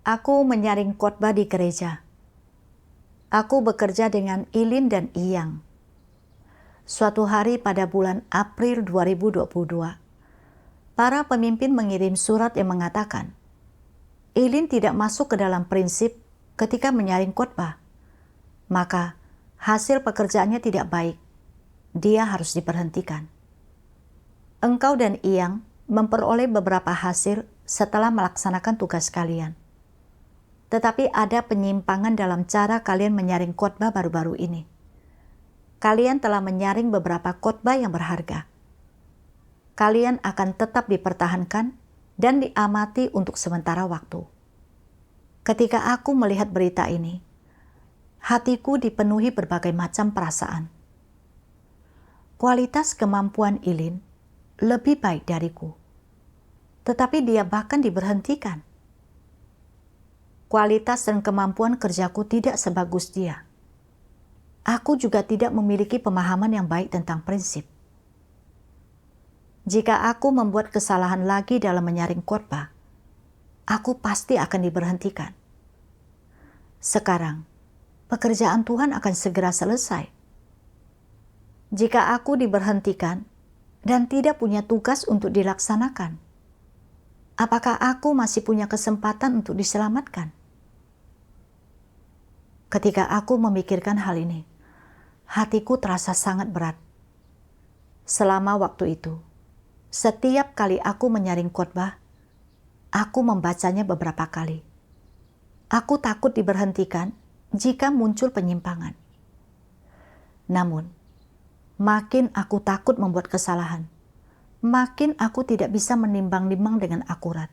Aku menyaring khotbah di gereja. Aku bekerja dengan Ilin dan Iyang. Suatu hari pada bulan April 2022, para pemimpin mengirim surat yang mengatakan, Ilin tidak masuk ke dalam prinsip ketika menyaring khotbah. Maka hasil pekerjaannya tidak baik. Dia harus diberhentikan. Engkau dan Iyang memperoleh beberapa hasil setelah melaksanakan tugas kalian. Tetapi ada penyimpangan dalam cara kalian menyaring khotbah baru-baru ini. Kalian telah menyaring beberapa khotbah yang berharga. Kalian akan tetap dipertahankan dan diamati untuk sementara waktu. Ketika aku melihat berita ini, hatiku dipenuhi berbagai macam perasaan. Kualitas kemampuan Ilin lebih baik dariku, tetapi dia bahkan diberhentikan. Kualitas dan kemampuan kerjaku tidak sebagus dia. Aku juga tidak memiliki pemahaman yang baik tentang prinsip. Jika aku membuat kesalahan lagi dalam menyaring khotbah, aku pasti akan diberhentikan. Sekarang, pekerjaan Tuhan akan segera selesai. Jika aku diberhentikan dan tidak punya tugas untuk dilaksanakan, apakah aku masih punya kesempatan untuk diselamatkan? Ketika aku memikirkan hal ini, hatiku terasa sangat berat. Selama waktu itu, setiap kali aku menyaring khotbah, aku membacanya beberapa kali. Aku takut diberhentikan jika muncul penyimpangan. Namun, makin aku takut membuat kesalahan, makin aku tidak bisa menimbang-nimbang dengan akurat,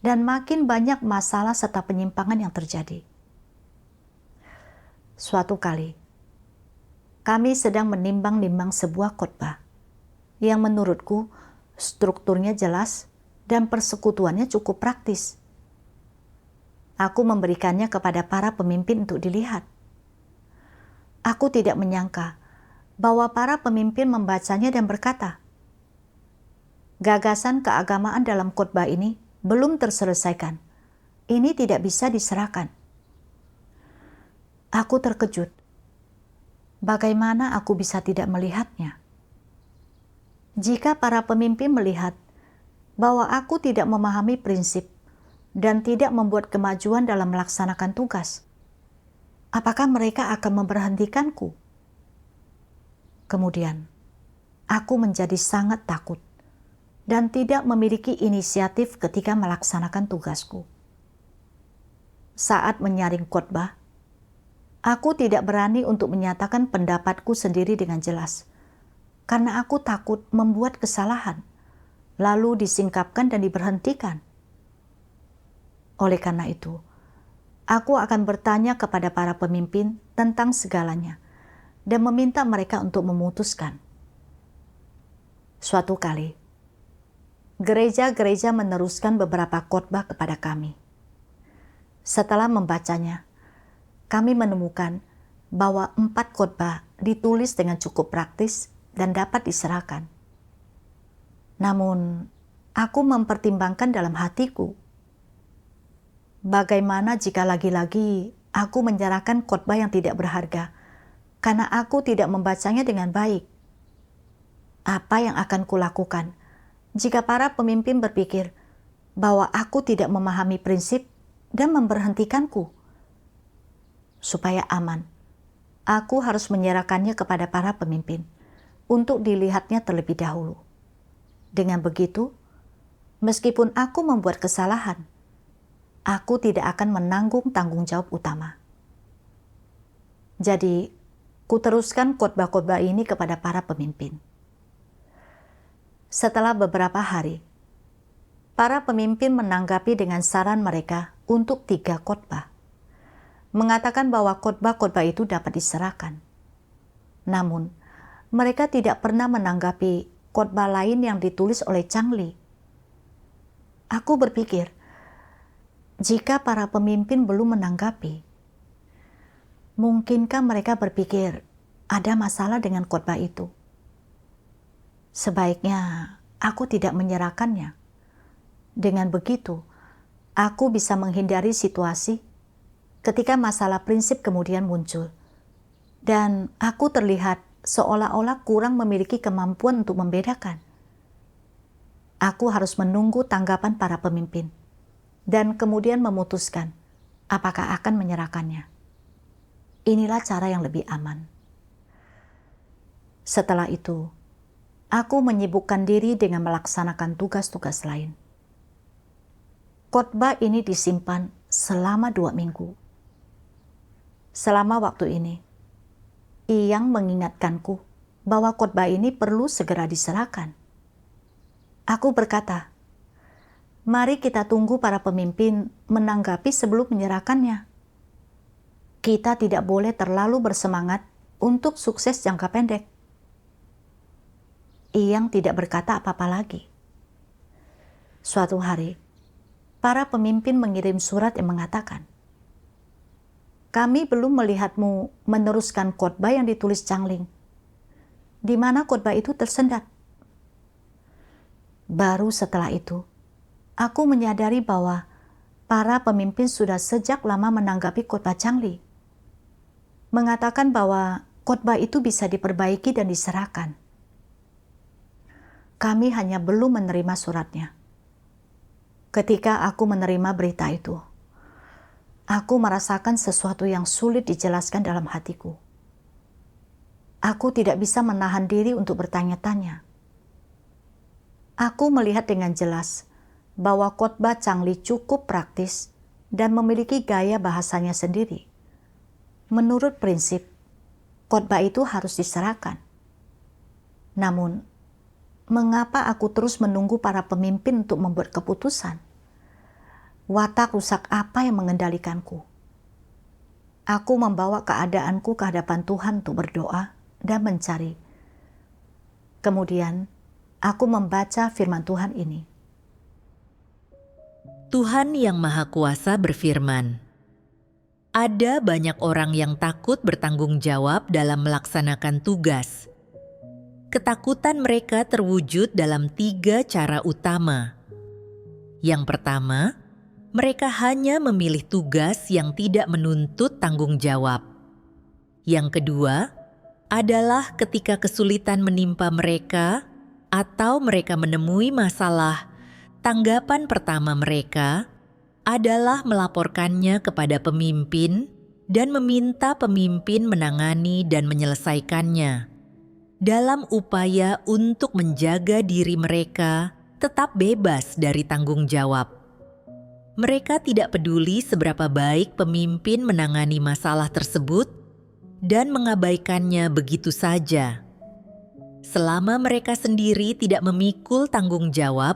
dan makin banyak masalah serta penyimpangan yang terjadi. Suatu kali, kami sedang menimbang-nimbang sebuah khotbah yang menurutku strukturnya jelas dan persekutuannya cukup praktis. Aku memberikannya kepada para pemimpin untuk dilihat. Aku tidak menyangka bahwa para pemimpin membacanya dan berkata, gagasan keagamaan dalam khotbah ini belum terselesaikan. Ini tidak bisa diserahkan. Aku terkejut. Bagaimana aku bisa tidak melihatnya? Jika para pemimpin melihat bahwa aku tidak memahami prinsip dan tidak membuat kemajuan dalam melaksanakan tugas, apakah mereka akan memberhentikanku? Kemudian, aku menjadi sangat takut dan tidak memiliki inisiatif ketika melaksanakan tugasku. Saat menyaring khotbah, aku tidak berani untuk menyatakan pendapatku sendiri dengan jelas, karena aku takut membuat kesalahan, lalu disingkapkan dan diberhentikan. Oleh karena itu, aku akan bertanya kepada para pemimpin tentang segalanya dan meminta mereka untuk memutuskan. Suatu kali, gereja-gereja meneruskan beberapa khotbah kepada kami. Setelah membacanya, kami menemukan bahwa 4 khotbah ditulis dengan cukup praktis dan dapat diserahkan. Namun, aku mempertimbangkan dalam hatiku, bagaimana jika lagi-lagi aku menyerahkan khotbah yang tidak berharga karena aku tidak membacanya dengan baik? Apa yang akan kulakukan jika para pemimpin berpikir bahwa aku tidak memahami prinsip dan memberhentikanku? Supaya aman, aku harus menyerahkannya kepada para pemimpin untuk dilihatnya terlebih dahulu. Dengan begitu, meskipun aku membuat kesalahan, aku tidak akan menanggung tanggung jawab utama. Jadi, kuteruskan khotbah-khotbah ini kepada para pemimpin. Setelah beberapa hari, para pemimpin menanggapi dengan saran mereka untuk 3 khotbah, mengatakan bahwa khotbah-khotbah itu dapat diserahkan. Namun, mereka tidak pernah menanggapi khotbah lain yang ditulis oleh Changli. Aku berpikir, jika para pemimpin belum menanggapi, mungkinkah mereka berpikir ada masalah dengan khotbah itu? Sebaiknya aku tidak menyerahkannya. Dengan begitu, aku bisa menghindari situasi ketika masalah prinsip kemudian muncul. Dan aku terlihat seolah-olah kurang memiliki kemampuan untuk membedakan. Aku harus menunggu tanggapan para pemimpin dan kemudian memutuskan apakah akan menyerahkannya. Inilah cara yang lebih aman. Setelah itu, aku menyibukkan diri dengan melaksanakan tugas-tugas lain. Khotbah ini disimpan selama 2 minggu. Selama waktu ini, Iyang mengingatkanku bahwa khotbah ini perlu segera diserahkan. Aku berkata, mari kita tunggu para pemimpin menanggapi sebelum menyerahkannya. Kita tidak boleh terlalu bersemangat untuk sukses jangka pendek. Iyang tidak berkata apa-apa lagi. Suatu hari, para pemimpin mengirim surat yang mengatakan, kami belum melihatmu meneruskan khotbah yang ditulis Changling, di mana khotbah itu tersendat. Baru setelah itu, aku menyadari bahwa para pemimpin sudah sejak lama menanggapi khotbah Changling, mengatakan bahwa khotbah itu bisa diperbaiki dan diserahkan. Kami hanya belum menerima suratnya. Ketika aku menerima berita itu, aku merasakan sesuatu yang sulit dijelaskan dalam hatiku. Aku tidak bisa menahan diri untuk bertanya-tanya. Aku melihat dengan jelas bahwa khotbah Changling cukup praktis dan memiliki gaya bahasanya sendiri. Menurut prinsip, khotbah itu harus diserahkan. Namun, mengapa aku terus menunggu para pemimpin untuk membuat keputusan? Watak rusak apa yang mengendalikanku? Aku membawa keadaanku ke hadapan Tuhan untuk berdoa dan mencari. Kemudian, aku membaca firman Tuhan ini. Tuhan Yang Maha Kuasa berfirman, ada banyak orang yang takut bertanggung jawab dalam melaksanakan tugas. Ketakutan mereka terwujud dalam 3 cara utama. Yang pertama, mereka hanya memilih tugas yang tidak menuntut tanggung jawab. Yang kedua adalah ketika kesulitan menimpa mereka atau mereka menemui masalah, tanggapan pertama mereka adalah melaporkannya kepada pemimpin dan meminta pemimpin menangani dan menyelesaikannya, dalam upaya untuk menjaga diri mereka tetap bebas dari tanggung jawab. Mereka tidak peduli seberapa baik pemimpin menangani masalah tersebut dan mengabaikannya begitu saja. Selama mereka sendiri tidak memikul tanggung jawab,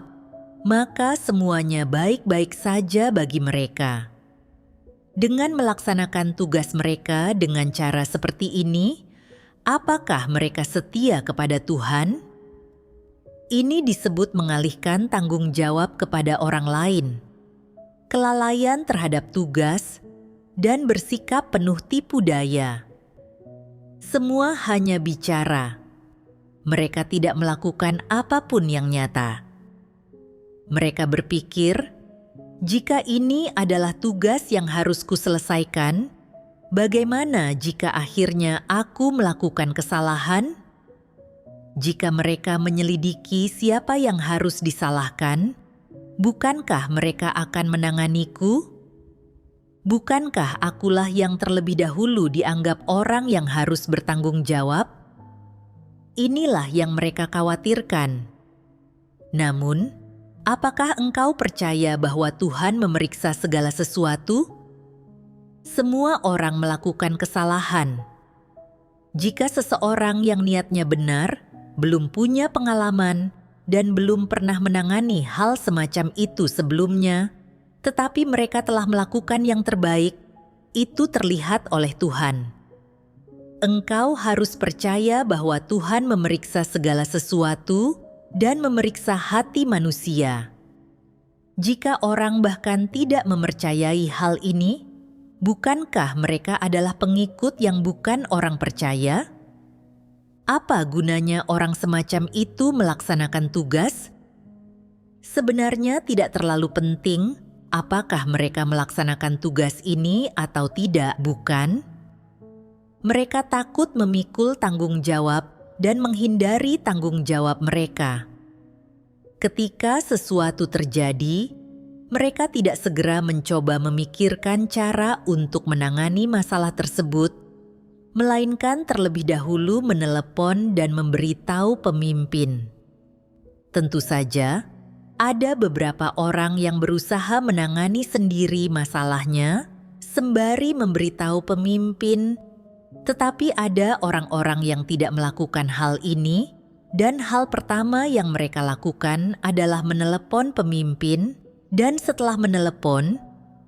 maka semuanya baik-baik saja bagi mereka. Dengan melaksanakan tugas mereka dengan cara seperti ini, apakah mereka setia kepada Tuhan? Ini disebut mengalihkan tanggung jawab kepada orang lain, kelalaian terhadap tugas, dan bersikap penuh tipu daya. Semua hanya bicara. Mereka tidak melakukan apapun yang nyata. Mereka berpikir, jika ini adalah tugas yang harus kuselesaikan, bagaimana jika akhirnya aku melakukan kesalahan? Jika mereka menyelidiki siapa yang harus disalahkan, bukankah mereka akan menanganiku? Bukankah akulah yang terlebih dahulu dianggap orang yang harus bertanggung jawab? Inilah yang mereka khawatirkan. Namun, apakah engkau percaya bahwa Tuhan memeriksa segala sesuatu? Semua orang melakukan kesalahan. Jika seseorang yang niatnya benar, belum punya pengalaman, dan belum pernah menangani hal semacam itu sebelumnya, tetapi mereka telah melakukan yang terbaik, itu terlihat oleh Tuhan. Engkau harus percaya bahwa Tuhan memeriksa segala sesuatu dan memeriksa hati manusia. Jika orang bahkan tidak mempercayai hal ini, bukankah mereka adalah pengikut yang bukan orang percaya? Apa gunanya orang semacam itu melaksanakan tugas? Sebenarnya tidak terlalu penting apakah mereka melaksanakan tugas ini atau tidak, bukan? Mereka takut memikul tanggung jawab dan menghindari tanggung jawab mereka. Ketika sesuatu terjadi, mereka tidak segera mencoba memikirkan cara untuk menangani masalah tersebut, melainkan terlebih dahulu menelepon dan memberitahu pemimpin. Tentu saja, ada beberapa orang yang berusaha menangani sendiri masalahnya sembari memberitahu pemimpin, tetapi ada orang-orang yang tidak melakukan hal ini, dan hal pertama yang mereka lakukan adalah menelepon pemimpin, dan setelah menelepon,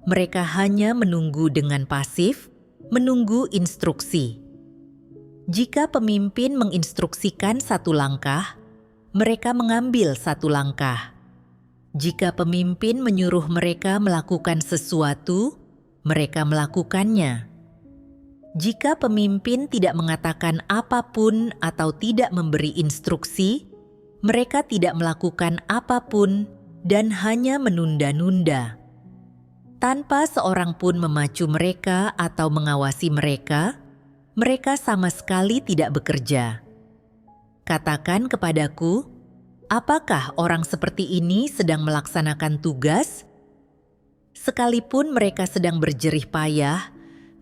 mereka hanya menunggu dengan pasif, menunggu instruksi. Jika pemimpin menginstruksikan satu langkah, mereka mengambil satu langkah. Jika pemimpin menyuruh mereka melakukan sesuatu, mereka melakukannya. Jika pemimpin tidak mengatakan apapun atau tidak memberi instruksi, mereka tidak melakukan apapun dan hanya menunda-nunda. Tanpa seorang pun memacu mereka atau mengawasi mereka, mereka sama sekali tidak bekerja. Katakan kepadaku, apakah orang seperti ini sedang melaksanakan tugas? Sekalipun mereka sedang berjerih payah,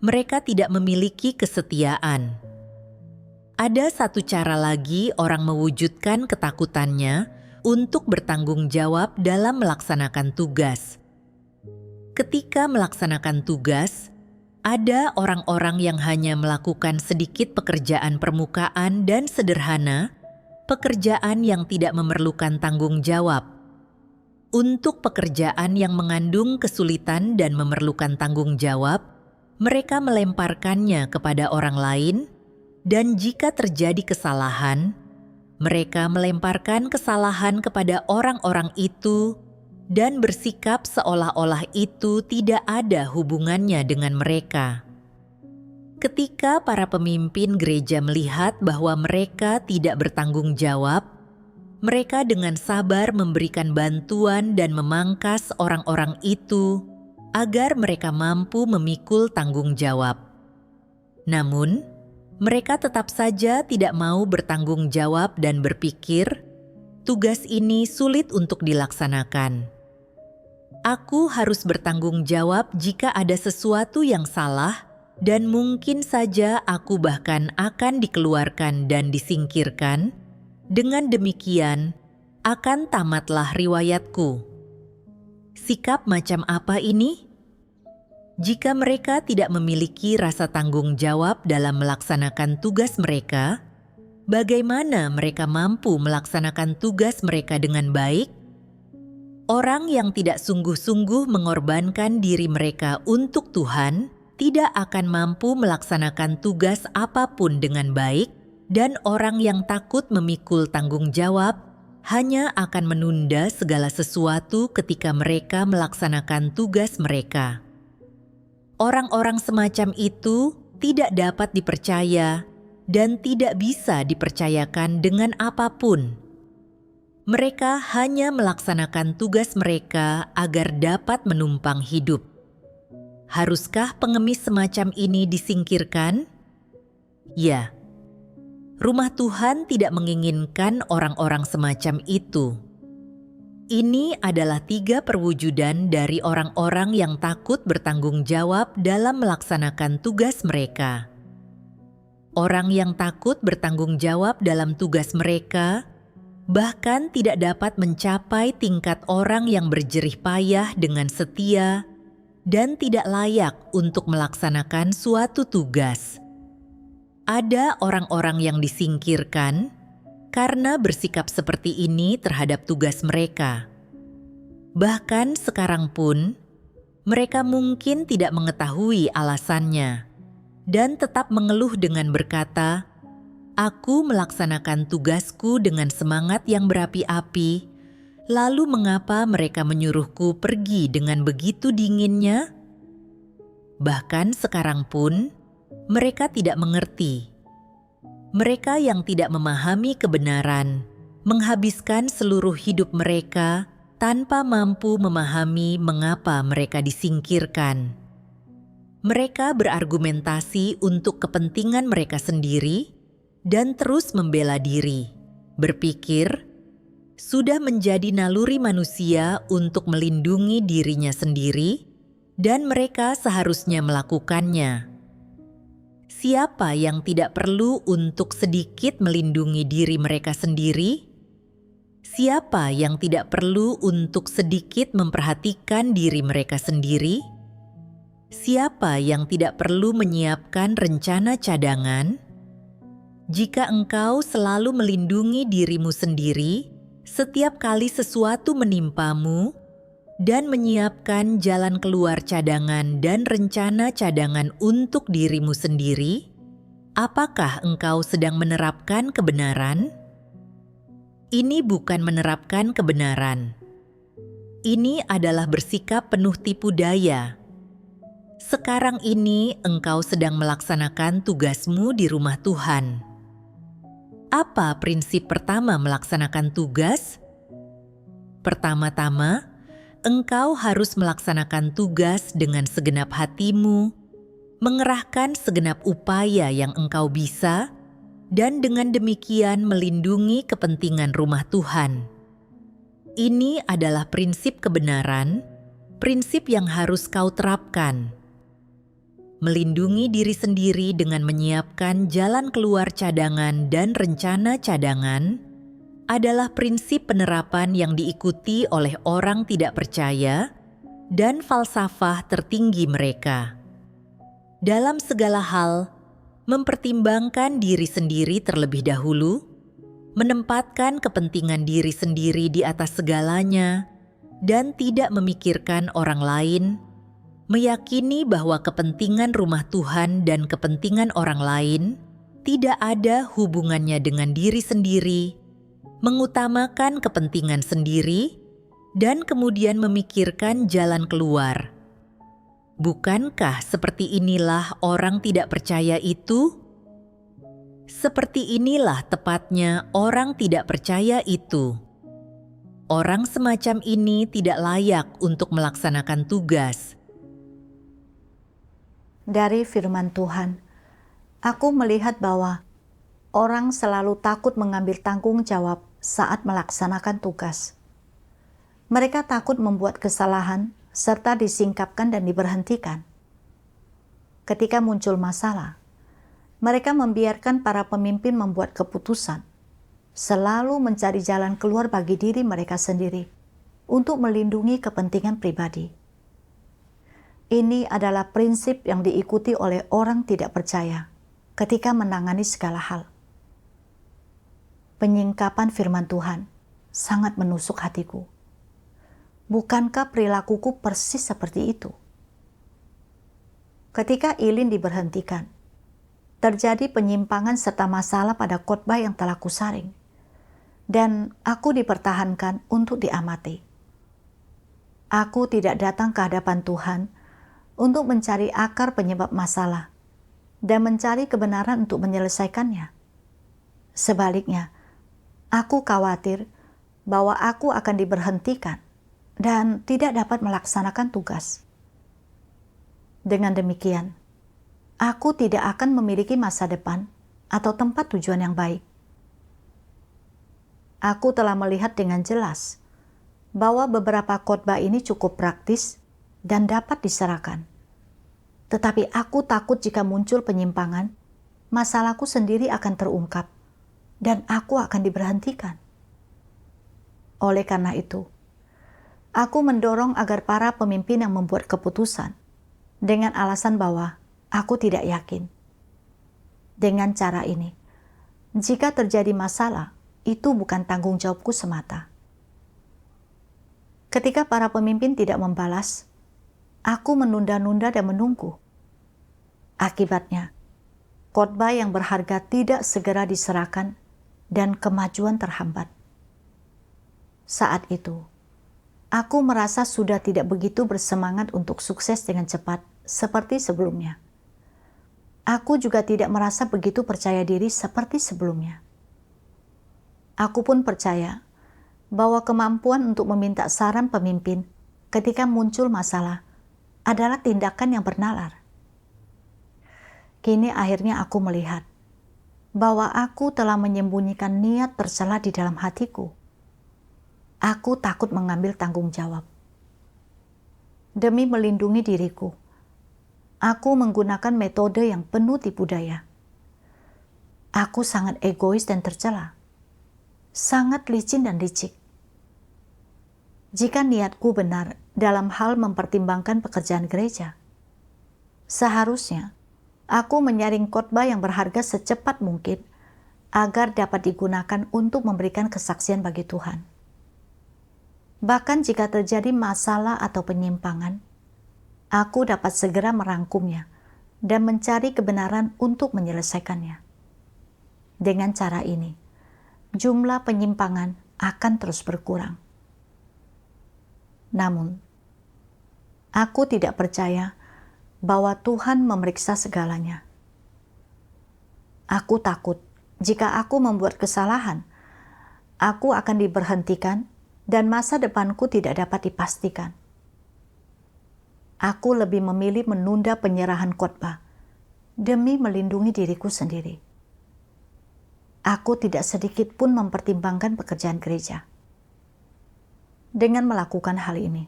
mereka tidak memiliki kesetiaan. Ada satu cara lagi orang mewujudkan ketakutannya untuk bertanggung jawab dalam melaksanakan tugas. Ketika melaksanakan tugas, ada orang-orang yang hanya melakukan sedikit pekerjaan permukaan dan sederhana, pekerjaan yang tidak memerlukan tanggung jawab. Untuk pekerjaan yang mengandung kesulitan dan memerlukan tanggung jawab, mereka melemparkannya kepada orang lain, dan jika terjadi kesalahan, mereka melemparkan kesalahan kepada orang-orang itu dan bersikap seolah-olah itu tidak ada hubungannya dengan mereka. Ketika para pemimpin gereja melihat bahwa mereka tidak bertanggung jawab, mereka dengan sabar memberikan bantuan dan memangkas orang-orang itu agar mereka mampu memikul tanggung jawab. Namun, mereka tetap saja tidak mau bertanggung jawab dan berpikir, tugas ini sulit untuk dilaksanakan. Aku harus bertanggung jawab jika ada sesuatu yang salah, dan mungkin saja aku bahkan akan dikeluarkan dan disingkirkan. Dengan demikian, akan tamatlah riwayatku. Sikap macam apa ini? Jika mereka tidak memiliki rasa tanggung jawab dalam melaksanakan tugas mereka, bagaimana mereka mampu melaksanakan tugas mereka dengan baik? Orang yang tidak sungguh-sungguh mengorbankan diri mereka untuk Tuhan tidak akan mampu melaksanakan tugas apapun dengan baik, dan orang yang takut memikul tanggung jawab hanya akan menunda segala sesuatu ketika mereka melaksanakan tugas mereka. Orang-orang semacam itu tidak dapat dipercaya dan tidak bisa dipercayakan dengan apapun. Mereka hanya melaksanakan tugas mereka agar dapat menumpang hidup. Haruskah pengemis semacam ini disingkirkan? Ya. Rumah Tuhan tidak menginginkan orang-orang semacam itu. Ini adalah 3 perwujudan dari orang-orang yang takut bertanggung jawab dalam melaksanakan tugas mereka. Orang yang takut bertanggung jawab dalam tugas mereka bahkan tidak dapat mencapai tingkat orang yang berjerih payah dengan setia dan tidak layak untuk melaksanakan suatu tugas. Ada orang-orang yang disingkirkan karena bersikap seperti ini terhadap tugas mereka. Bahkan sekarang pun, mereka mungkin tidak mengetahui alasannya dan tetap mengeluh dengan berkata, "Aku melaksanakan tugasku dengan semangat yang berapi-api, lalu mengapa mereka menyuruhku pergi dengan begitu dinginnya?" Bahkan sekarang pun, mereka tidak mengerti. Mereka yang tidak memahami kebenaran, menghabiskan seluruh hidup mereka tanpa mampu memahami mengapa mereka disingkirkan. Mereka berargumentasi untuk kepentingan mereka sendiri dan terus membela diri, berpikir sudah menjadi naluri manusia untuk melindungi dirinya sendiri, dan mereka seharusnya melakukannya. Siapa yang tidak perlu untuk sedikit melindungi diri mereka sendiri? Siapa yang tidak perlu untuk sedikit memperhatikan diri mereka sendiri? Siapa yang tidak perlu menyiapkan rencana cadangan? Jika engkau selalu melindungi dirimu sendiri, setiap kali sesuatu menimpamu, dan menyiapkan jalan keluar cadangan dan rencana cadangan untuk dirimu sendiri, apakah engkau sedang menerapkan kebenaran? Ini bukan menerapkan kebenaran. Ini adalah bersikap penuh tipu daya. Sekarang ini engkau sedang melaksanakan tugasmu di rumah Tuhan. Apa prinsip pertama melaksanakan tugas? Pertama-tama, engkau harus melaksanakan tugas dengan segenap hatimu, mengerahkan segenap upaya yang engkau bisa, dan dengan demikian melindungi kepentingan rumah Tuhan. Ini adalah prinsip kebenaran, prinsip yang harus kau terapkan. Melindungi diri sendiri dengan menyiapkan jalan keluar cadangan dan rencana cadangan adalah prinsip penerapan yang diikuti oleh orang tidak percaya dan falsafah tertinggi mereka. Dalam segala hal, mempertimbangkan diri sendiri terlebih dahulu, menempatkan kepentingan diri sendiri di atas segalanya, dan tidak memikirkan orang lain, meyakini bahwa kepentingan rumah Tuhan dan kepentingan orang lain tidak ada hubungannya dengan diri sendiri, mengutamakan kepentingan sendiri, dan kemudian memikirkan jalan keluar. Bukankah seperti inilah orang tidak percaya itu? Seperti inilah tepatnya orang tidak percaya itu. Orang semacam ini tidak layak untuk melaksanakan tugas. Dari firman Tuhan, aku melihat bahwa orang selalu takut mengambil tanggung jawab saat melaksanakan tugas. Mereka takut membuat kesalahan serta disingkapkan dan diberhentikan. Ketika muncul masalah, mereka membiarkan para pemimpin membuat keputusan, selalu mencari jalan keluar bagi diri mereka sendiri untuk melindungi kepentingan pribadi. Ini adalah prinsip yang diikuti oleh orang tidak percaya ketika menangani segala hal. Penyingkapan firman Tuhan sangat menusuk hatiku. Bukankah perilakuku persis seperti itu? Ketika Ilin diberhentikan, terjadi penyimpangan serta masalah pada khotbah yang telah kusaring, dan aku dipertahankan untuk diamati. Aku tidak datang ke hadapan Tuhan untuk mencari akar penyebab masalah dan mencari kebenaran untuk menyelesaikannya. Sebaliknya, aku khawatir bahwa aku akan diberhentikan dan tidak dapat melaksanakan tugas. Dengan demikian, aku tidak akan memiliki masa depan atau tempat tujuan yang baik. Aku telah melihat dengan jelas bahwa beberapa khotbah ini cukup praktis dan dapat diserahkan. Tetapi aku takut jika muncul penyimpangan, masalahku sendiri akan terungkap dan aku akan diberhentikan. Oleh karena itu, aku mendorong agar para pemimpin yang membuat keputusan dengan alasan bahwa aku tidak yakin. Dengan cara ini, jika terjadi masalah, itu bukan tanggung jawabku semata. Ketika para pemimpin tidak membalas, aku menunda-nunda dan menunggu. Akibatnya, khotbah yang berharga tidak segera diserahkan dan kemajuan terhambat. Saat itu, aku merasa sudah tidak begitu bersemangat untuk sukses dengan cepat seperti sebelumnya. Aku juga tidak merasa begitu percaya diri seperti sebelumnya. Aku pun percaya bahwa kemampuan untuk meminta saran pemimpin ketika muncul masalah adalah tindakan yang bernalar. Kini akhirnya aku melihat bahwa aku telah menyembunyikan niat tercela di dalam hatiku. Aku takut mengambil tanggung jawab. Demi melindungi diriku, aku menggunakan metode yang penuh tipu daya. Aku sangat egois dan tercela, sangat licin dan licik. Jika niatku benar dalam hal mempertimbangkan pekerjaan gereja, seharusnya aku menyaring khotbah yang berharga secepat mungkin agar dapat digunakan untuk memberikan kesaksian bagi Tuhan. Bahkan jika terjadi masalah atau penyimpangan, aku dapat segera merangkumnya dan mencari kebenaran untuk menyelesaikannya. Dengan cara ini, jumlah penyimpangan akan terus berkurang. Namun, aku tidak percaya bahwa Tuhan memeriksa segalanya. Aku takut jika aku membuat kesalahan, aku akan diberhentikan dan masa depanku tidak dapat dipastikan. Aku lebih memilih menunda penyerahan khotbah demi melindungi diriku sendiri. Aku tidak sedikit pun mempertimbangkan pekerjaan gereja. Dengan melakukan hal ini,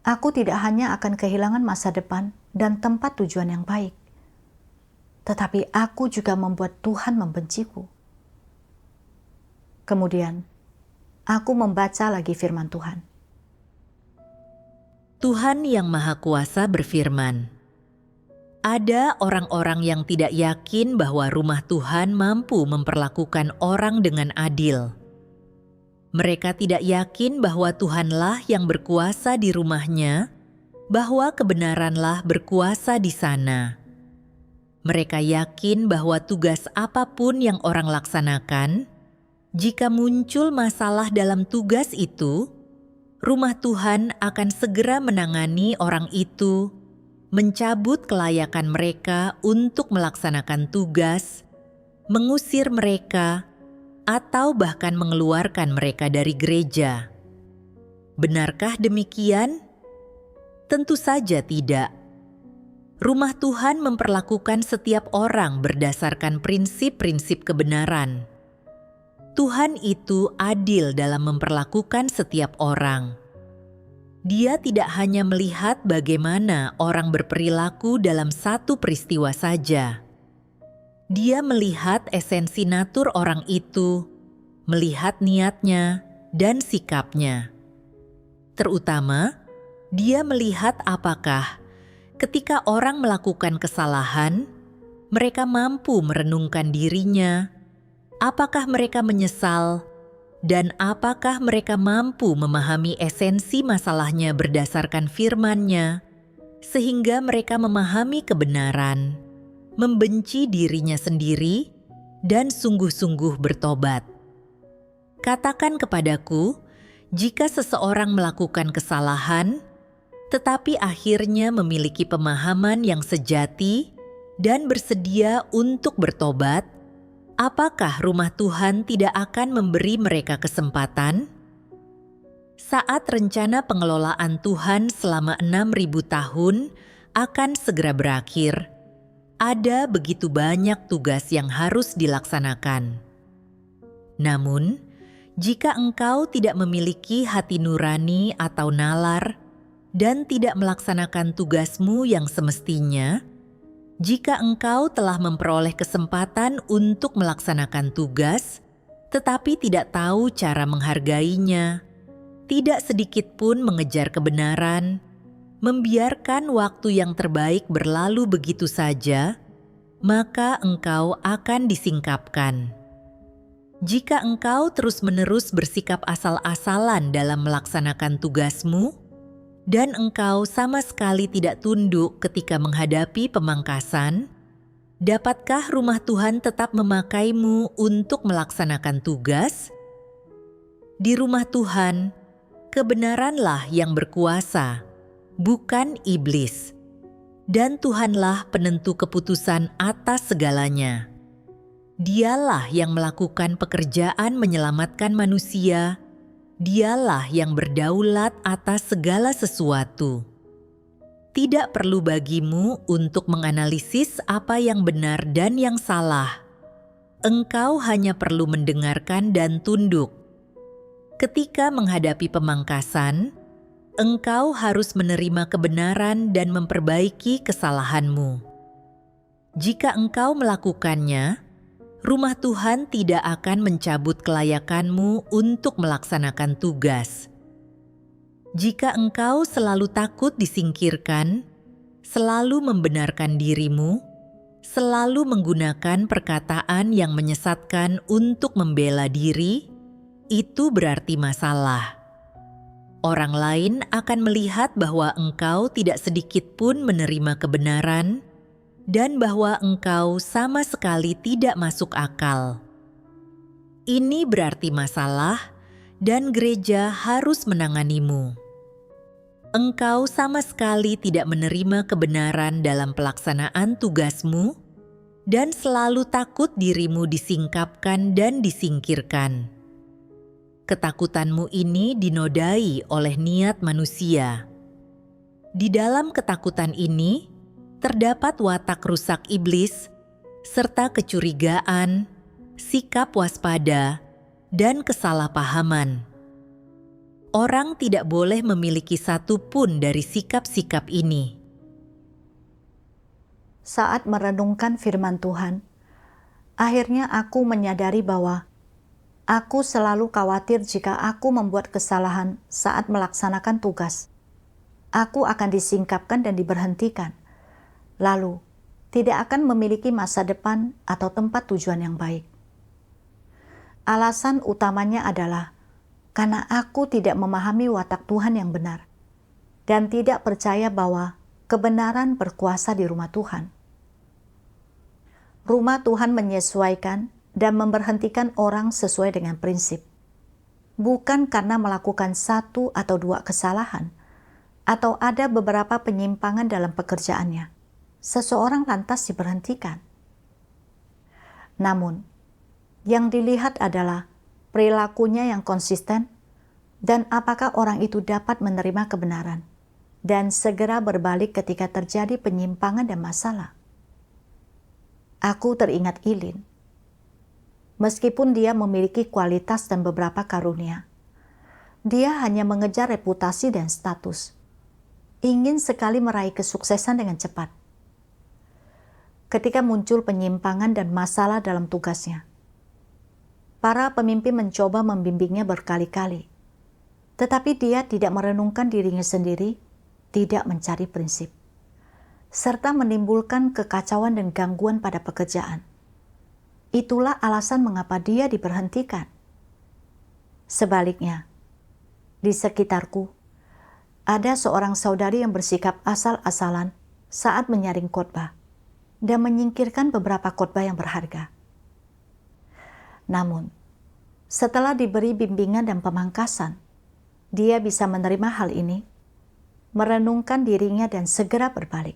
aku tidak hanya akan kehilangan masa depan dan tempat tujuan yang baik, tetapi aku juga membuat Tuhan membenciku. Kemudian, aku membaca lagi firman Tuhan. Tuhan Yang Maha Kuasa berfirman, "Ada orang-orang yang tidak yakin bahwa rumah Tuhan mampu memperlakukan orang dengan adil. Mereka tidak yakin bahwa Tuhanlah yang berkuasa di rumahnya, bahwa kebenaranlah berkuasa di sana. Mereka yakin bahwa tugas apapun yang orang laksanakan, jika muncul masalah dalam tugas itu, rumah Tuhan akan segera menangani orang itu, mencabut kelayakan mereka untuk melaksanakan tugas, mengusir mereka, atau bahkan mengeluarkan mereka dari gereja. Benarkah demikian? Tentu saja tidak. Rumah Tuhan memperlakukan setiap orang berdasarkan prinsip-prinsip kebenaran. Tuhan itu adil dalam memperlakukan setiap orang. Dia tidak hanya melihat bagaimana orang berperilaku dalam satu peristiwa saja. Dia melihat esensi natur orang itu, melihat niatnya dan sikapnya. Terutama, dia melihat apakah ketika orang melakukan kesalahan, mereka mampu merenungkan dirinya, apakah mereka menyesal, dan apakah mereka mampu memahami esensi masalahnya berdasarkan firman-Nya, sehingga mereka memahami kebenaran, membenci dirinya sendiri, dan sungguh-sungguh bertobat. Katakan kepadaku, jika seseorang melakukan kesalahan, tetapi akhirnya memiliki pemahaman yang sejati dan bersedia untuk bertobat, apakah rumah Tuhan tidak akan memberi mereka kesempatan? Saat rencana pengelolaan Tuhan selama 6.000 tahun akan segera berakhir, ada begitu banyak tugas yang harus dilaksanakan. Namun, jika engkau tidak memiliki hati nurani atau nalar dan tidak melaksanakan tugasmu yang semestinya, jika engkau telah memperoleh kesempatan untuk melaksanakan tugas, tetapi tidak tahu cara menghargainya, tidak sedikit pun mengejar kebenaran, membiarkan waktu yang terbaik berlalu begitu saja, maka engkau akan disingkapkan. Jika engkau terus-menerus bersikap asal-asalan dalam melaksanakan tugasmu, dan engkau sama sekali tidak tunduk ketika menghadapi pemangkasan, dapatkah rumah Tuhan tetap memakaimu untuk melaksanakan tugas? Di rumah Tuhan, kebenaranlah yang berkuasa, bukan iblis. Dan Tuhanlah penentu keputusan atas segalanya. Dialah yang melakukan pekerjaan menyelamatkan manusia Dialah yang berdaulat atas segala sesuatu. Tidak perlu bagimu untuk menganalisis apa yang benar dan yang salah. Engkau hanya perlu mendengarkan dan tunduk. Ketika menghadapi pemangkasan, engkau harus menerima kebenaran dan memperbaiki kesalahanmu. Jika engkau melakukannya, rumah Tuhan tidak akan mencabut kelayakanmu untuk melaksanakan tugas. Jika engkau selalu takut disingkirkan, selalu membenarkan dirimu, selalu menggunakan perkataan yang menyesatkan untuk membela diri, itu berarti masalah. Orang lain akan melihat bahwa engkau tidak sedikit pun menerima kebenaran dan bahwa engkau sama sekali tidak masuk akal. Ini berarti masalah dan gereja harus menanganimu. Engkau sama sekali tidak menerima kebenaran dalam pelaksanaan tugasmu dan selalu takut dirimu disingkapkan dan disingkirkan. Ketakutanmu ini dinodai oleh niat manusia. Di dalam ketakutan ini, terdapat watak rusak iblis, serta kecurigaan, sikap waspada, dan kesalahpahaman. Orang tidak boleh memiliki satu pun dari sikap-sikap ini. Saat merenungkan firman Tuhan, akhirnya aku menyadari bahwa aku selalu khawatir jika aku membuat kesalahan saat melaksanakan tugas. Aku akan disingkapkan dan diberhentikan. Lalu, tidak akan memiliki masa depan atau tempat tujuan yang baik. Alasan utamanya adalah karena aku tidak memahami watak Tuhan yang benar dan tidak percaya bahwa kebenaran berkuasa di rumah Tuhan. Rumah Tuhan menyesuaikan dan memberhentikan orang sesuai dengan prinsip, bukan karena melakukan satu atau dua kesalahan atau ada beberapa penyimpangan dalam pekerjaannya. Seseorang lantas diberhentikan. Namun, yang dilihat adalah perilakunya yang konsisten dan apakah orang itu dapat menerima kebenaran dan segera berbalik ketika terjadi penyimpangan dan masalah. Aku teringat Ilin. Meskipun dia memiliki kualitas dan beberapa karunia, dia hanya mengejar reputasi dan status. Ingin sekali meraih kesuksesan dengan cepat. Ketika muncul penyimpangan dan masalah dalam tugasnya, para pemimpin mencoba membimbingnya berkali-kali, tetapi dia tidak merenungkan dirinya sendiri, tidak mencari prinsip, serta menimbulkan kekacauan dan gangguan pada pekerjaan. Itulah alasan mengapa dia diberhentikan. Sebaliknya, di sekitarku, ada seorang saudari yang bersikap asal-asalan saat menyaring khotbah dan menyingkirkan beberapa khotbah yang berharga. Namun, setelah diberi bimbingan dan pemangkasan, dia bisa menerima hal ini, merenungkan dirinya dan segera berbalik.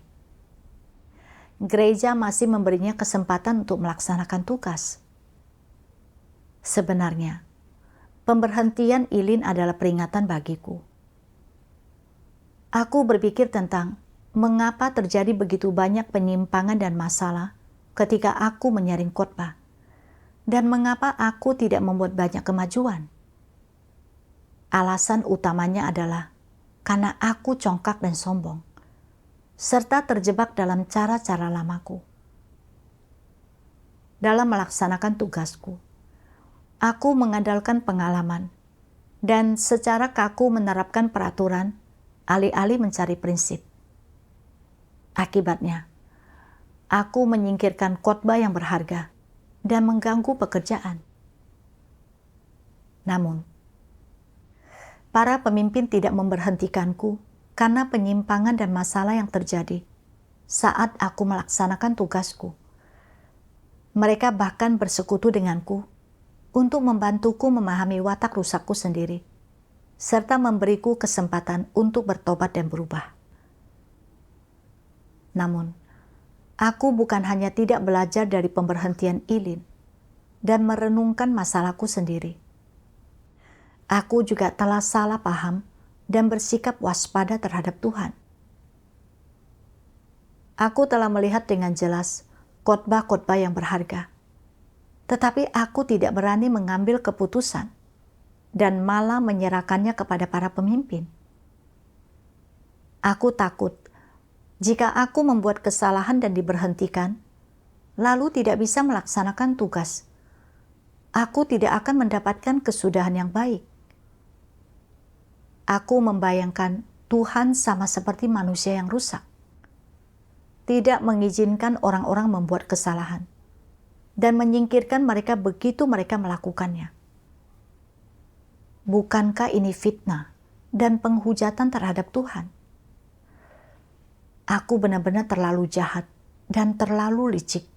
Gereja masih memberinya kesempatan untuk melaksanakan tugas. Sebenarnya, pemberhentian Ilin adalah peringatan bagiku. Aku berpikir tentang mengapa terjadi begitu banyak penyimpangan dan masalah ketika aku menyaring khotbah, dan mengapa aku tidak membuat banyak kemajuan. Alasan utamanya adalah karena aku congkak dan sombong, serta terjebak dalam cara-cara lamaku. Dalam melaksanakan tugasku, aku mengandalkan pengalaman dan secara kaku menerapkan peraturan alih-alih mencari prinsip. Akibatnya, aku menyingkirkan khotbah yang berharga dan mengganggu pekerjaan. Namun, para pemimpin tidak memberhentikanku karena penyimpangan dan masalah yang terjadi saat aku melaksanakan tugasku. Mereka bahkan bersekutu denganku untuk membantuku memahami watak rusakku sendiri, serta memberiku kesempatan untuk bertobat dan berubah. Namun, aku bukan hanya tidak belajar dari pemberhentian Ilin dan merenungkan masalahku sendiri. aku juga telah salah paham dan bersikap waspada terhadap Tuhan. Aku telah melihat dengan jelas khotbah-khotbah yang berharga, tetapi aku tidak berani mengambil keputusan dan malah menyerahkannya kepada para pemimpin. Aku takut jika aku membuat kesalahan dan diberhentikan, lalu tidak bisa melaksanakan tugas, aku tidak akan mendapatkan kesudahan yang baik. Aku membayangkan Tuhan sama seperti manusia yang rusak, tidak mengizinkan orang-orang membuat kesalahan, dan menyingkirkan mereka begitu mereka melakukannya. Bukankah ini fitnah dan penghujatan terhadap Tuhan? Aku benar-benar terlalu jahat dan terlalu licik.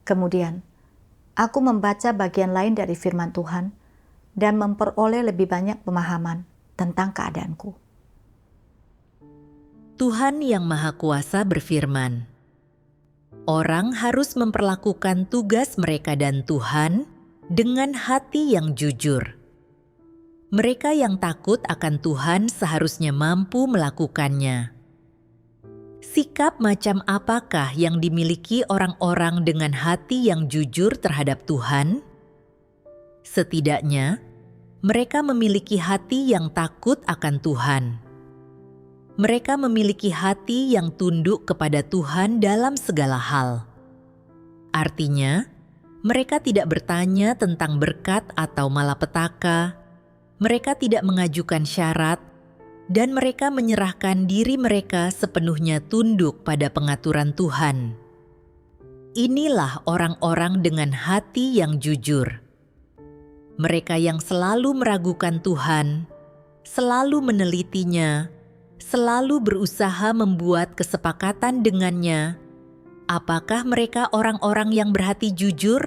Kemudian, aku membaca bagian lain dari firman Tuhan dan memperoleh lebih banyak pemahaman tentang keadaanku. Tuhan Yang Maha Kuasa berfirman, orang harus memperlakukan tugas mereka dan Tuhan dengan hati yang jujur. Mereka yang takut akan Tuhan seharusnya mampu melakukannya. Sikap macam apakah yang dimiliki orang-orang dengan hati yang jujur terhadap Tuhan? Setidaknya, mereka memiliki hati yang takut akan Tuhan. Mereka memiliki hati yang tunduk kepada Tuhan dalam segala hal. Artinya, mereka tidak bertanya tentang berkat atau malapetaka. Mereka tidak mengajukan syarat, dan mereka menyerahkan diri mereka sepenuhnya tunduk pada pengaturan Tuhan. Inilah orang-orang dengan hati yang jujur. Mereka yang selalu meragukan Tuhan, selalu menelitinya, selalu berusaha membuat kesepakatan dengannya. Apakah mereka orang-orang yang berhati jujur?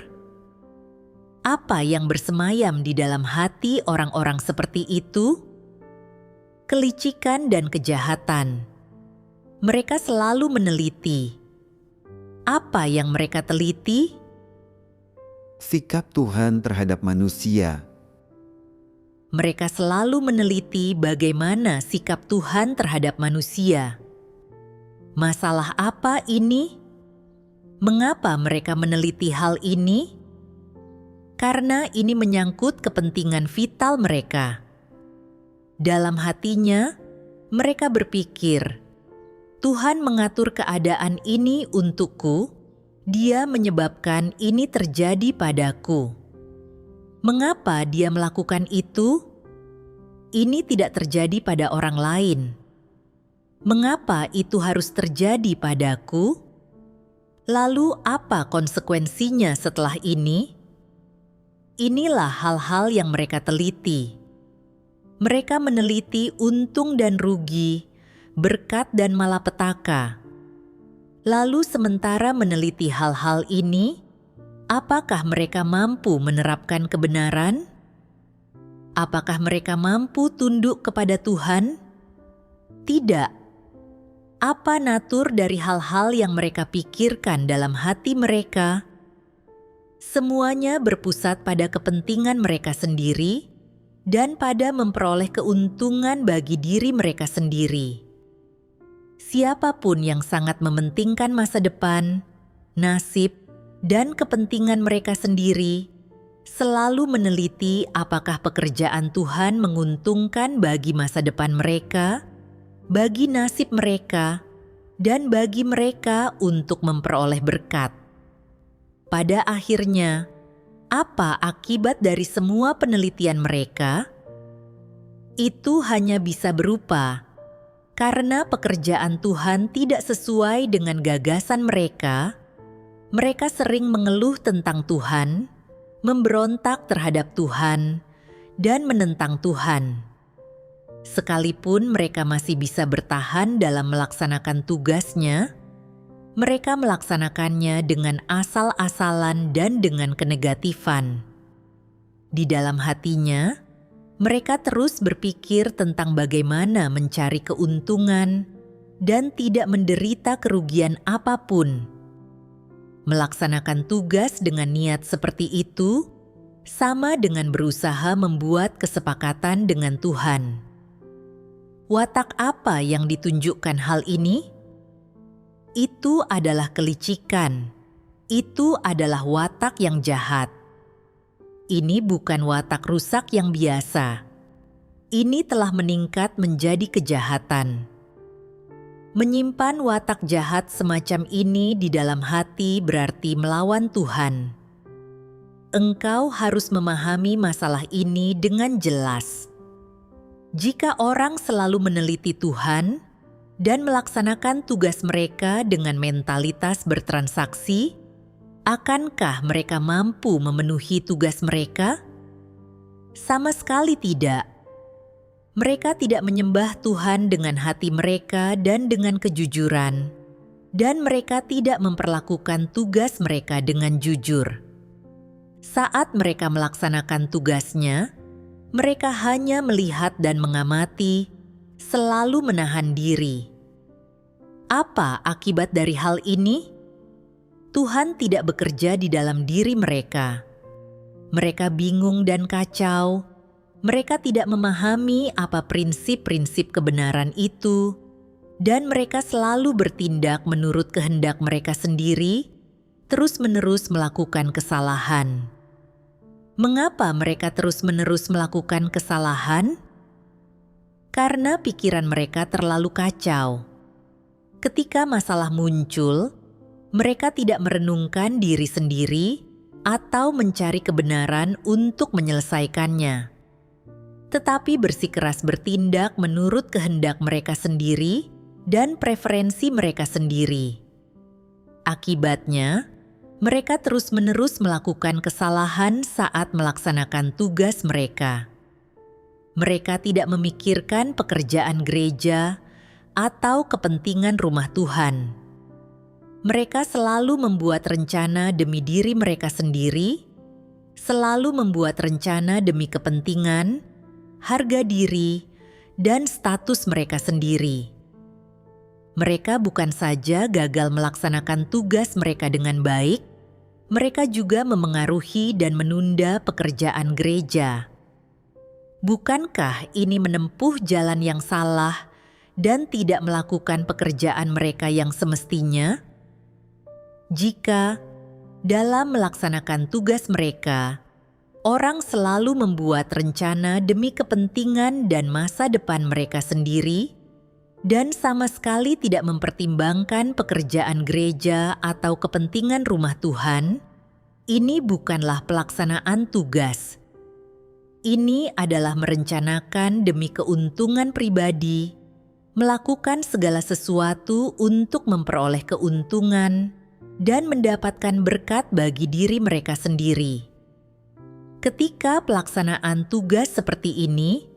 Apa yang bersemayam di dalam hati orang-orang seperti itu? Kelicikan dan kejahatan. Mereka selalu meneliti. Apa yang mereka teliti? Sikap Tuhan terhadap manusia. Mereka selalu meneliti bagaimana sikap Tuhan terhadap manusia. Masalah apa ini? Mengapa mereka meneliti hal ini? Karena ini menyangkut kepentingan vital mereka. Dalam hatinya, mereka berpikir, Tuhan mengatur keadaan ini untukku, Dia menyebabkan ini terjadi padaku. Mengapa Dia melakukan itu? Ini tidak terjadi pada orang lain. Mengapa itu harus terjadi padaku? Lalu apa konsekuensinya setelah ini? Inilah hal-hal yang mereka teliti. Mereka meneliti untung dan rugi, berkat dan malapetaka. Lalu sementara meneliti hal-hal ini, apakah mereka mampu menerapkan kebenaran? Apakah mereka mampu tunduk kepada Tuhan? Tidak. Apa natur dari hal-hal yang mereka pikirkan dalam hati mereka? Semuanya berpusat pada kepentingan mereka sendiri dan pada memperoleh keuntungan bagi diri mereka sendiri. Siapapun yang sangat mementingkan masa depan, nasib, dan kepentingan mereka sendiri, selalu meneliti apakah pekerjaan Tuhan menguntungkan bagi masa depan mereka, bagi nasib mereka, dan bagi mereka untuk memperoleh berkat. Pada akhirnya, apa akibat dari semua penelitian mereka? Itu hanya bisa berupa karena pekerjaan Tuhan tidak sesuai dengan gagasan mereka. Mereka sering mengeluh tentang Tuhan, memberontak terhadap Tuhan, dan menentang Tuhan. Sekalipun mereka masih bisa bertahan dalam melaksanakan tugasnya, mereka melaksanakannya dengan asal-asalan dan dengan kenegatifan. Di dalam hatinya, mereka terus berpikir tentang bagaimana mencari keuntungan dan tidak menderita kerugian apapun. Melaksanakan tugas dengan niat seperti itu sama dengan berusaha membuat kesepakatan dengan Tuhan. Watak apa yang ditunjukkan hal ini? Itu adalah kelicikan. Itu adalah watak yang jahat. Ini bukan watak rusak yang biasa. Ini telah meningkat menjadi kejahatan. Menyimpan watak jahat semacam ini di dalam hati berarti melawan Tuhan. Engkau harus memahami masalah ini dengan jelas. Jika orang selalu meneliti Tuhan dan melaksanakan tugas mereka dengan mentalitas bertransaksi, akankah mereka mampu memenuhi tugas mereka? Sama sekali tidak. Mereka tidak menyembah Tuhan dengan hati mereka dan dengan kejujuran, dan mereka tidak memperlakukan tugas mereka dengan jujur. Saat mereka melaksanakan tugasnya, mereka hanya melihat dan mengamati, selalu menahan diri. Apa akibat dari hal ini? Tuhan tidak bekerja di dalam diri mereka. Mereka bingung dan kacau. Mereka tidak memahami apa prinsip-prinsip kebenaran itu, dan mereka selalu bertindak menurut kehendak mereka sendiri, terus-menerus melakukan kesalahan. Mengapa mereka terus-menerus melakukan kesalahan? Karena pikiran mereka terlalu kacau. Ketika masalah muncul, mereka tidak merenungkan diri sendiri atau mencari kebenaran untuk menyelesaikannya, tetapi bersikeras bertindak menurut kehendak mereka sendiri dan preferensi mereka sendiri. Akibatnya, mereka terus-menerus melakukan kesalahan saat melaksanakan tugas mereka. Mereka tidak memikirkan pekerjaan gereja atau kepentingan rumah Tuhan. Mereka selalu membuat rencana demi diri mereka sendiri, selalu membuat rencana demi kepentingan, harga diri, dan status mereka sendiri. Mereka bukan saja gagal melaksanakan tugas mereka dengan baik, mereka juga memengaruhi dan menunda pekerjaan gereja. Bukankah ini menempuh jalan yang salah dan tidak melakukan pekerjaan mereka yang semestinya? Jika dalam melaksanakan tugas mereka, orang selalu membuat rencana demi kepentingan dan masa depan mereka sendiri, dan sama sekali tidak mempertimbangkan pekerjaan gereja atau kepentingan rumah Tuhan, ini bukanlah pelaksanaan tugas. Ini adalah merencanakan demi keuntungan pribadi, melakukan segala sesuatu untuk memperoleh keuntungan, dan mendapatkan berkat bagi diri mereka sendiri. Ketika pelaksanaan tugas seperti ini,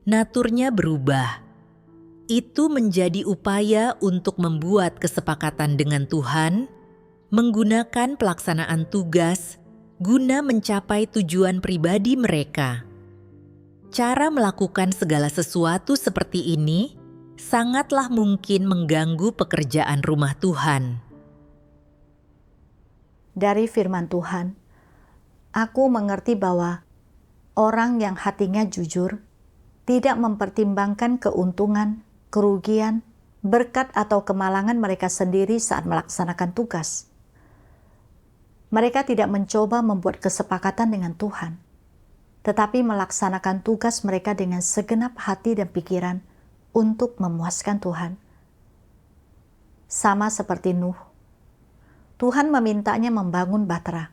naturnya berubah. Itu menjadi upaya untuk membuat kesepakatan dengan Tuhan, menggunakan pelaksanaan tugas guna mencapai tujuan pribadi mereka. Cara melakukan segala sesuatu seperti ini sangatlah mungkin mengganggu pekerjaan rumah Tuhan. Dari firman Tuhan, aku mengerti bahwa orang yang hatinya jujur tidak mempertimbangkan keuntungan, kerugian, berkat atau kemalangan mereka sendiri saat melaksanakan tugas. Mereka tidak mencoba membuat kesepakatan dengan Tuhan, tetapi melaksanakan tugas mereka dengan segenap hati dan pikiran untuk memuaskan Tuhan. Sama seperti Nuh, Tuhan memintanya membangun Bahtera.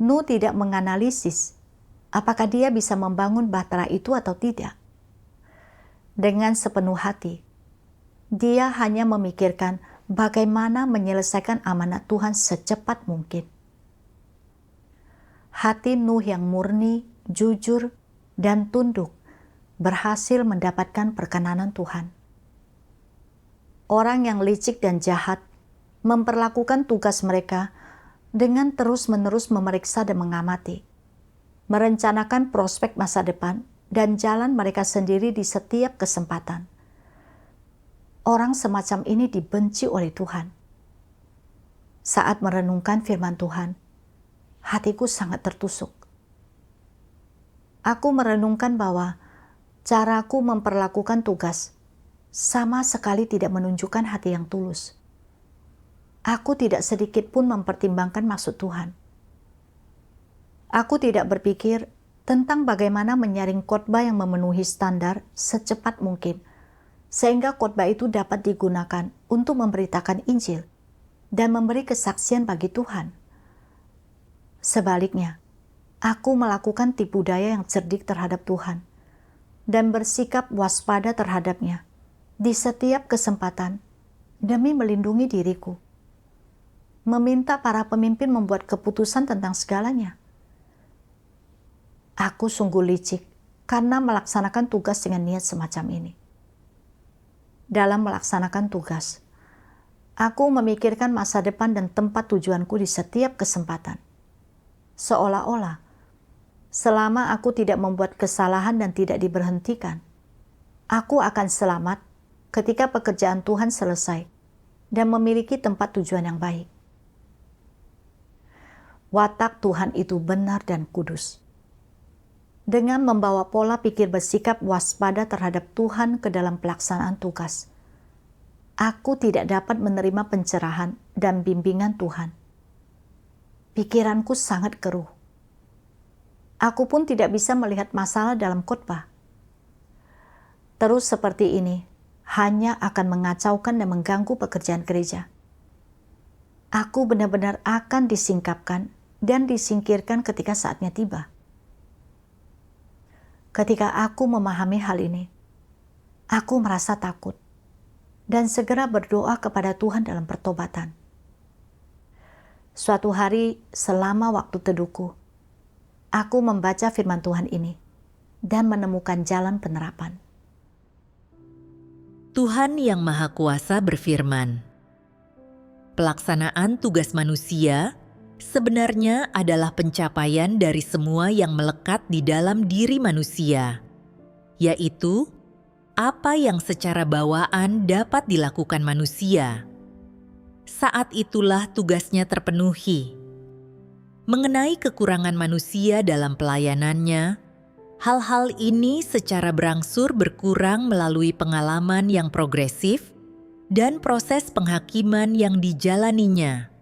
Nuh tidak menganalisis apakah dia bisa membangun Bahtera itu atau tidak. Dengan sepenuh hati, dia hanya memikirkan bagaimana menyelesaikan amanat Tuhan secepat mungkin. Hati Nuh yang murni, jujur, dan tunduk berhasil mendapatkan perkenanan Tuhan. Orang yang licik dan jahat memperlakukan tugas mereka dengan terus-menerus memeriksa dan mengamati, merencanakan prospek masa depan dan jalan mereka sendiri di setiap kesempatan. Orang semacam ini dibenci oleh Tuhan. Saat merenungkan firman Tuhan, hatiku sangat tertusuk. aku merenungkan bahwa caraku memperlakukan tugas sama sekali tidak menunjukkan hati yang tulus. Aku tidak sedikit pun mempertimbangkan maksud Tuhan. Aku tidak berpikir tentang bagaimana menyaring khotbah yang memenuhi standar secepat mungkin, sehingga khotbah itu dapat digunakan untuk memberitakan Injil dan memberi kesaksian bagi Tuhan. Sebaliknya, aku melakukan tipu daya yang cerdik terhadap Tuhan dan bersikap waspada terhadapnya di setiap kesempatan demi melindungi diriku. Meminta para pemimpin membuat keputusan tentang segalanya. Aku sungguh licik karena melaksanakan tugas dengan niat semacam ini. Dalam melaksanakan tugas, aku memikirkan masa depan dan tempat tujuanku di setiap kesempatan. Seolah-olah, selama aku tidak membuat kesalahan dan tidak diberhentikan, aku akan selamat ketika pekerjaan Tuhan selesai dan memiliki tempat tujuan yang baik. Watak Tuhan itu benar dan kudus. Dengan membawa pola pikir bersikap waspada terhadap Tuhan ke dalam pelaksanaan tugas, aku tidak dapat menerima pencerahan dan bimbingan Tuhan. Pikiranku sangat keruh. Aku pun tidak bisa melihat masalah dalam khotbah. Terus seperti ini hanya akan mengacaukan dan mengganggu pekerjaan gereja. Aku benar-benar akan disingkapkan dan disingkirkan ketika saatnya tiba. Ketika aku memahami hal ini, aku merasa takut dan segera berdoa kepada Tuhan dalam pertobatan. Suatu hari selama waktu teduhku, aku membaca firman Tuhan ini dan menemukan jalan penerapan. Tuhan Yang Maha Kuasa berfirman, pelaksanaan tugas manusia sebenarnya adalah pencapaian dari semua yang melekat di dalam diri manusia, yaitu apa yang secara bawaan dapat dilakukan manusia. Saat itulah tugasnya terpenuhi. Mengenai kekurangan manusia dalam pelayanannya, hal-hal ini secara berangsur berkurang melalui pengalaman yang progresif dan proses penghakiman yang dijalaninya.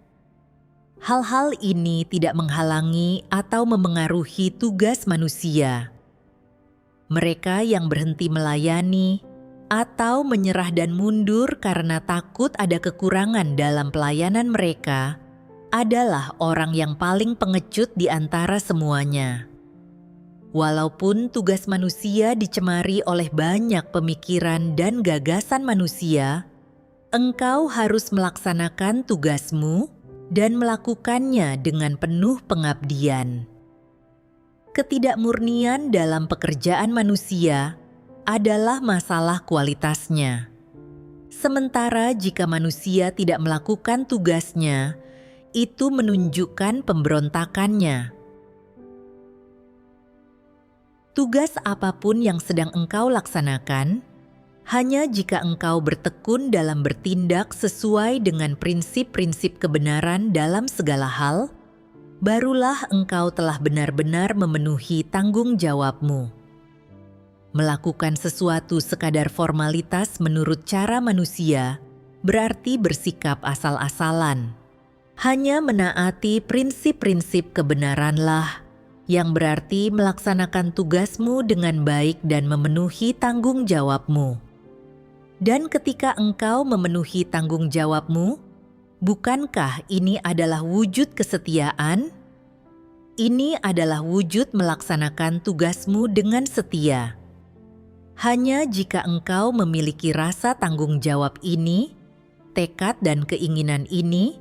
Hal-hal ini tidak menghalangi atau memengaruhi tugas manusia. Mereka yang berhenti melayani atau menyerah dan mundur karena takut ada kekurangan dalam pelayanan mereka adalah orang yang paling pengecut di antara semuanya. Walaupun tugas manusia dicemari oleh banyak pemikiran dan gagasan manusia, engkau harus melaksanakan tugasmu dan melakukannya dengan penuh pengabdian. Ketidakmurnian dalam pekerjaan manusia adalah masalah kualitasnya. Sementara jika manusia tidak melakukan tugasnya, itu menunjukkan pemberontakannya. Tugas apapun yang sedang engkau laksanakan, hanya jika engkau bertekun dalam bertindak sesuai dengan prinsip-prinsip kebenaran dalam segala hal, barulah engkau telah benar-benar memenuhi tanggung jawabmu. Melakukan sesuatu sekadar formalitas menurut cara manusia berarti bersikap asal-asalan. Hanya menaati prinsip-prinsip kebenaranlah yang berarti melaksanakan tugasmu dengan baik dan memenuhi tanggung jawabmu. Dan ketika engkau memenuhi tanggung jawabmu, bukankah ini adalah wujud kesetiaan? Ini adalah wujud melaksanakan tugasmu dengan setia. Hanya jika engkau memiliki rasa tanggung jawab ini, tekad dan keinginan ini,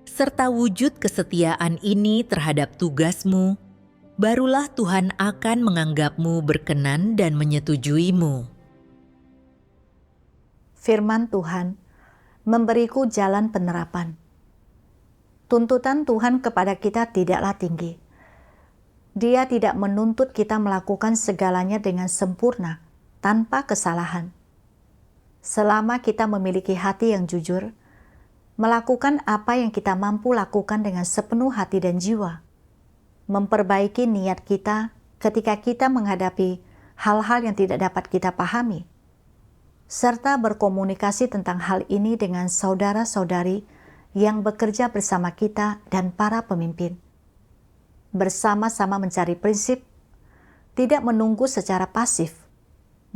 serta wujud kesetiaan ini terhadap tugasmu, barulah Tuhan akan menganggapmu berkenan dan menyetujuimu. Firman Tuhan memberiku jalan penerapan. Tuntutan Tuhan kepada kita tidaklah tinggi. Dia tidak menuntut kita melakukan segalanya dengan sempurna, tanpa kesalahan. Selama kita memiliki hati yang jujur, melakukan apa yang kita mampu lakukan dengan sepenuh hati dan jiwa, memperbaiki niat kita ketika kita menghadapi hal-hal yang tidak dapat kita pahami, serta berkomunikasi tentang hal ini dengan saudara-saudari yang bekerja bersama kita dan para pemimpin. Bersama-sama mencari prinsip, tidak menunggu secara pasif,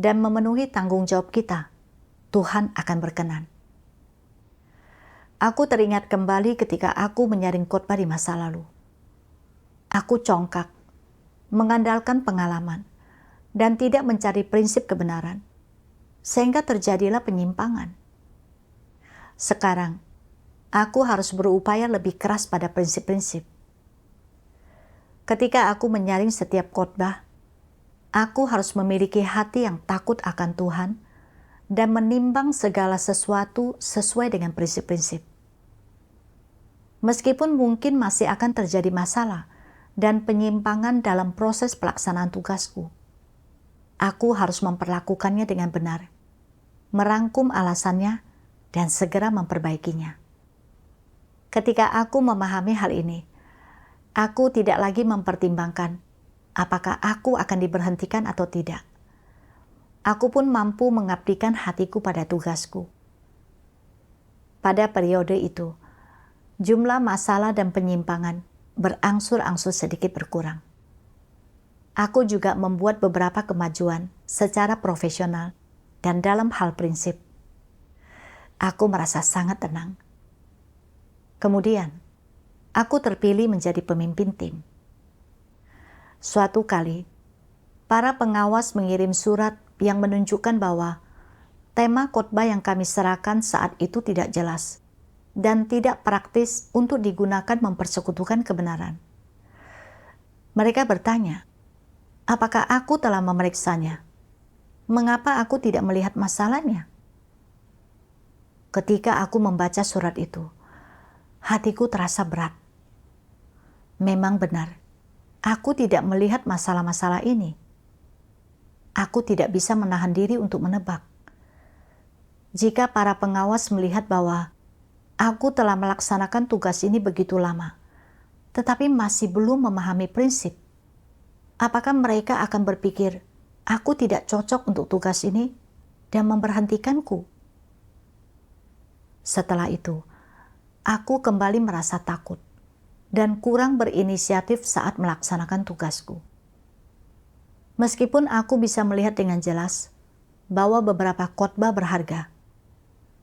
dan memenuhi tanggung jawab kita, Tuhan akan berkenan. Aku teringat kembali ketika aku menyaring khotbah di masa lalu. Aku congkak, mengandalkan pengalaman, dan tidak mencari prinsip kebenaran, sehingga terjadilah penyimpangan. Sekarang, aku harus berupaya lebih keras pada prinsip-prinsip. Ketika aku menyaring setiap khotbah, aku harus memiliki hati yang takut akan Tuhan dan menimbang segala sesuatu sesuai dengan prinsip-prinsip. Meskipun mungkin masih akan terjadi masalah dan penyimpangan dalam proses pelaksanaan tugasku, aku harus memperlakukannya dengan benar, merangkum alasannya, dan segera memperbaikinya. Ketika aku memahami hal ini, aku tidak lagi mempertimbangkan apakah aku akan diberhentikan atau tidak. Aku pun mampu mengabdikan hatiku pada tugasku. Pada periode itu, jumlah masalah dan penyimpangan berangsur-angsur sedikit berkurang. Aku juga membuat beberapa kemajuan secara profesional dan dalam hal prinsip. Aku merasa sangat tenang. Kemudian, aku terpilih menjadi pemimpin tim. Suatu kali, para pengawas mengirim surat yang menunjukkan bahwa tema khotbah yang kami serahkan saat itu tidak jelas dan tidak praktis untuk digunakan mempersekutukan kebenaran. Mereka bertanya, apakah aku telah memeriksanya? Mengapa aku tidak melihat masalahnya? Ketika aku membaca surat itu, hatiku terasa berat. Memang benar, aku tidak melihat masalah-masalah ini. Aku tidak bisa menahan diri untuk menebak. Jika para pengawas melihat bahwa aku telah melaksanakan tugas ini begitu lama, tetapi masih belum memahami prinsip, apakah mereka akan berpikir, aku tidak cocok untuk tugas ini dan memberhentikanku? Setelah itu, aku kembali merasa takut dan kurang berinisiatif saat melaksanakan tugasku. Meskipun aku bisa melihat dengan jelas bahwa beberapa khotbah berharga,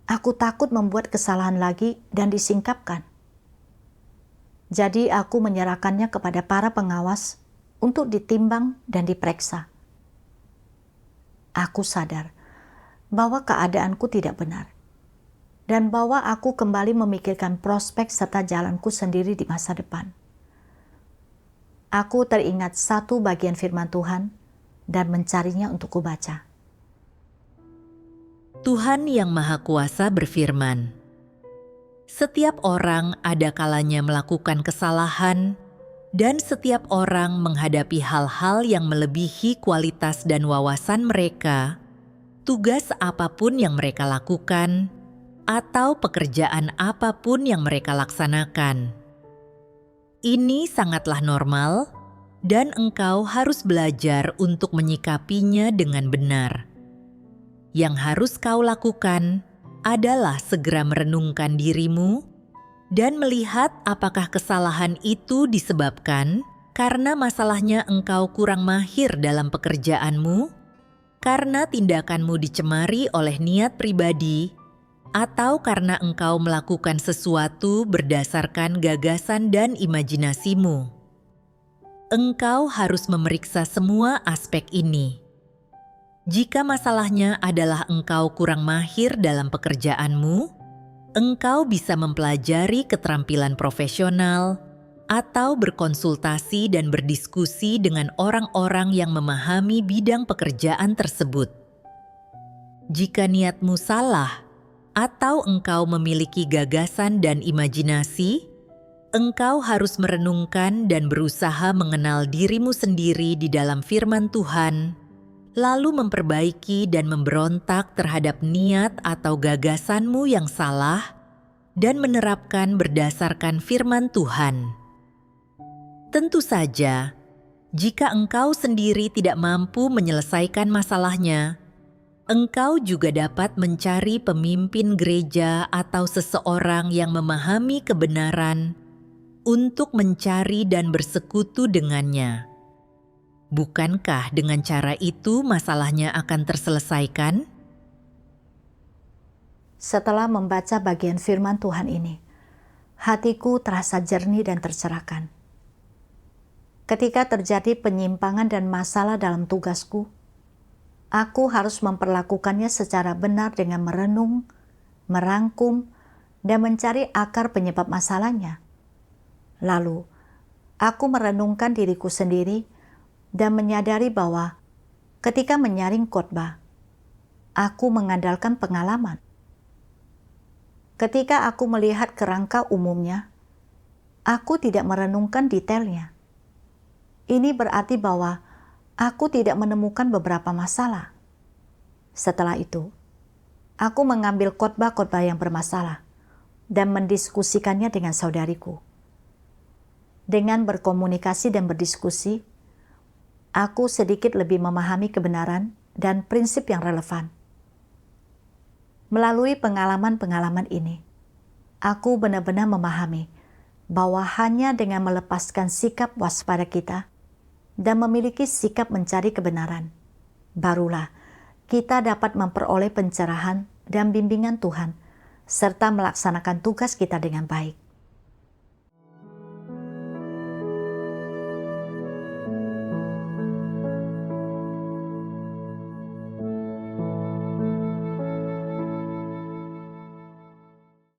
aku takut membuat kesalahan lagi dan disingkapkan. Jadi aku menyerahkannya kepada para pengawas untuk ditimbang dan diperiksa. Aku sadar bahwa keadaanku tidak benar dan bahwa aku kembali memikirkan prospek serta jalanku sendiri di masa depan. Aku teringat satu bagian firman Tuhan dan mencarinya untuk kubaca. Tuhan yang Maha Kuasa berfirman, "Setiap orang ada kalanya melakukan kesalahan, dan setiap orang menghadapi hal-hal yang melebihi kualitas dan wawasan mereka, tugas apapun yang mereka lakukan, atau pekerjaan apapun yang mereka laksanakan. Ini sangatlah normal, dan engkau harus belajar untuk menyikapinya dengan benar. Yang harus kau lakukan adalah segera merenungkan dirimu dan melihat apakah kesalahan itu disebabkan karena masalahnya engkau kurang mahir dalam pekerjaanmu, karena tindakanmu dicemari oleh niat pribadi, atau karena engkau melakukan sesuatu berdasarkan gagasan dan imajinasimu. Engkau harus memeriksa semua aspek ini. Jika masalahnya adalah engkau kurang mahir dalam pekerjaanmu, engkau bisa mempelajari keterampilan profesional atau berkonsultasi dan berdiskusi dengan orang-orang yang memahami bidang pekerjaan tersebut. Jika niatmu salah atau engkau memiliki gagasan dan imajinasi, engkau harus merenungkan dan berusaha mengenal dirimu sendiri di dalam firman Tuhan, lalu memperbaiki dan memberontak terhadap niat atau gagasanmu yang salah dan menerapkan berdasarkan firman Tuhan. Tentu saja, Jika engkau sendiri tidak mampu menyelesaikan masalahnya, engkau juga dapat mencari pemimpin gereja atau seseorang yang memahami kebenaran untuk mencari dan bersekutu dengannya. Bukankah dengan cara itu masalahnya akan terselesaikan? Setelah membaca bagian firman Tuhan ini, hatiku terasa jernih dan tercerahkan. Ketika terjadi penyimpangan dan masalah dalam tugasku, aku harus memperlakukannya secara benar dengan merenung, merangkum, dan mencari akar penyebab masalahnya. Lalu, aku merenungkan diriku sendiri dan menyadari bahwa ketika menyaring khotbah, aku mengandalkan pengalaman. Ketika aku melihat kerangka umumnya, aku tidak merenungkan detailnya. Ini berarti bahwa aku tidak menemukan beberapa masalah. Setelah itu, aku mengambil khotbah-khotbah yang bermasalah dan mendiskusikannya dengan saudariku. Dengan berkomunikasi dan berdiskusi, aku sedikit lebih memahami kebenaran dan prinsip yang relevan. Melalui pengalaman-pengalaman ini, aku benar-benar memahami bahwa hanya dengan melepaskan sikap waspada kita dan memiliki sikap mencari kebenaran, barulah kita dapat memperoleh pencerahan dan bimbingan Tuhan serta melaksanakan tugas kita dengan baik.